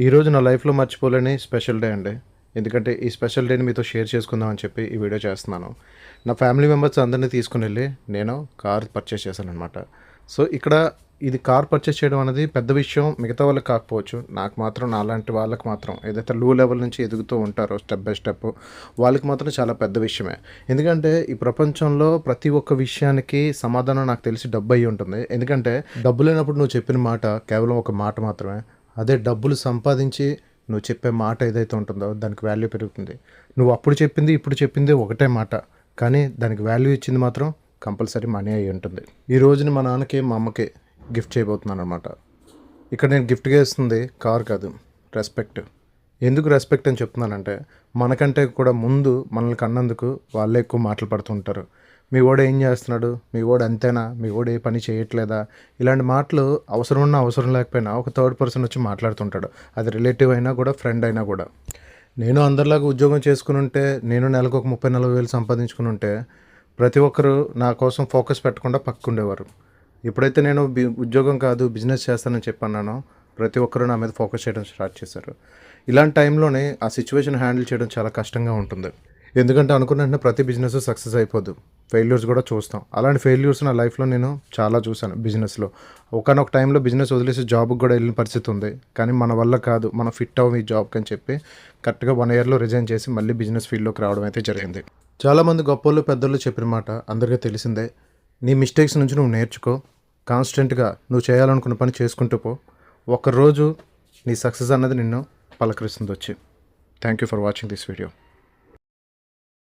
ఈరోజు నా లైఫ్లో మర్చిపోలేని స్పెషల్ డే అండి. ఎందుకంటే ఈ స్పెషల్ డేని మీతో షేర్ చేసుకుందాం అని చెప్పి ఈ వీడియో చేస్తున్నాను. నా ఫ్యామిలీ మెంబర్స్ అందరినీ తీసుకుని వెళ్ళి నేను కార్ పర్చేస్ చేశాననమాట. సో ఇక్కడ ఇది కార్ పర్చేస్ చేయడం అనేది పెద్ద విషయం మిగతా వాళ్ళకి కాకపోవచ్చు. నాకు మాత్రం నాలాంటి వాళ్ళకి మాత్రం ఏదైతే లో లెవెల్ నుంచి ఎదుగుతూ ఉంటారో స్టెప్ బై స్టెప్ వాళ్ళకి మాత్రం చాలా పెద్ద విషయమే. ఎందుకంటే ఈ ప్రపంచంలో ప్రతి ఒక్క విషయానికి సమాధానం నాకు తెలిసి డబ్బు అయ్యి ఉంటుంది. ఎందుకంటే డబ్బు లేనప్పుడు నువ్వు చెప్పిన మాట కేవలం ఒక మాట మాత్రమే. అదే డబ్బులు సంపాదించి నువ్వు చెప్పే మాట ఏదైతే ఉంటుందో దానికి వాల్యూ పెరుగుతుంది. నువ్వు అప్పుడు చెప్పింది ఇప్పుడు చెప్పింది ఒకటే మాట, కానీ దానికి వాల్యూ ఇచ్చింది మాత్రం కంపల్సరీ మనీ అయి ఉంటుంది. ఈ రోజుని మా నాన్నకి మా అమ్మకి గిఫ్ట్ చేయబోతున్నాను అనమాట. ఇక్కడ నేను గిఫ్ట్గా ఇస్తుంది కార్ కాదు, రెస్పెక్ట్. ఎందుకు రెస్పెక్ట్ అని చెప్తున్నానంటే మనకంటే కూడా ముందు మనల్ని కన్నందుకు వాళ్ళే ఎక్కువ మాటలు పడుతుంటారు. మీ వాడు ఏం చేస్తున్నాడు, మీ వాడు అంతేనా, మీ వాడు ఏ పని చేయట్లేదా, ఇలాంటి మాటలు అవసరం ఉన్నా అవసరం లేకపోయినా ఒక థర్డ్ పర్సన్ వచ్చి మాట్లాడుతుంటాడు. అది రిలేటివ్ అయినా కూడా ఫ్రెండ్ అయినా కూడా. నేను అందరిలాగా ఉద్యోగం చేసుకుని ఉంటే, నేను నెలకు ఒక 30-40 వేలు సంపాదించుకుని ఉంటే ప్రతి ఒక్కరు నా కోసం ఫోకస్ పెట్టకుండా పక్కుండేవారు. ఎప్పుడైతే నేను ఉద్యోగం కాదు బిజినెస్ చేస్తానని చెప్పన్నానో ప్రతి ఒక్కరు నా మీద ఫోకస్ చేయడం స్టార్ట్ చేశారు. ఇలాంటి టైంలోనే ఆ సిచ్యువేషన్ హ్యాండిల్ చేయడం చాలా కష్టంగా ఉంటుంది. ఎందుకంటే అనుకున్నట్టు ప్రతి బిజినెస్ సక్సెస్ అయిపోదు, ఫెయిల్యూర్స్ కూడా చూస్తాం. అలాంటి ఫెయిల్యూర్స్ నా లైఫ్లో నేను చాలా చూశాను. బిజినెస్లో ఒకనొక టైంలో బిజినెస్ వదిలేసి జాబ్కి కూడా వెళ్ళిన పరిస్థితి ఉంది. కానీ మన వల్ల కాదు, మనం ఫిట్ అవ్వం ఈ జాబ్కి అని చెప్పి కరెక్ట్గా 1 ఇయర్లో రిజైన్ చేసి మళ్ళీ బిజినెస్ ఫీల్డ్లోకి రావడం అయితే జరిగింది. చాలామంది గొప్పలు పెద్దలు చెప్పిన మాట అందరికీ తెలిసిందే. నీ మిస్టేక్స్ నుంచి నువ్వు నేర్చుకో, కాన్స్టెంట్గా నువ్వు చేయాలనుకున్న పని చేసుకుంటూ పో, ఒకరోజు నీ సక్సెస్ అన్నది నిన్ను పలకరిస్తుంది వచ్చి. Thank you for watching this video.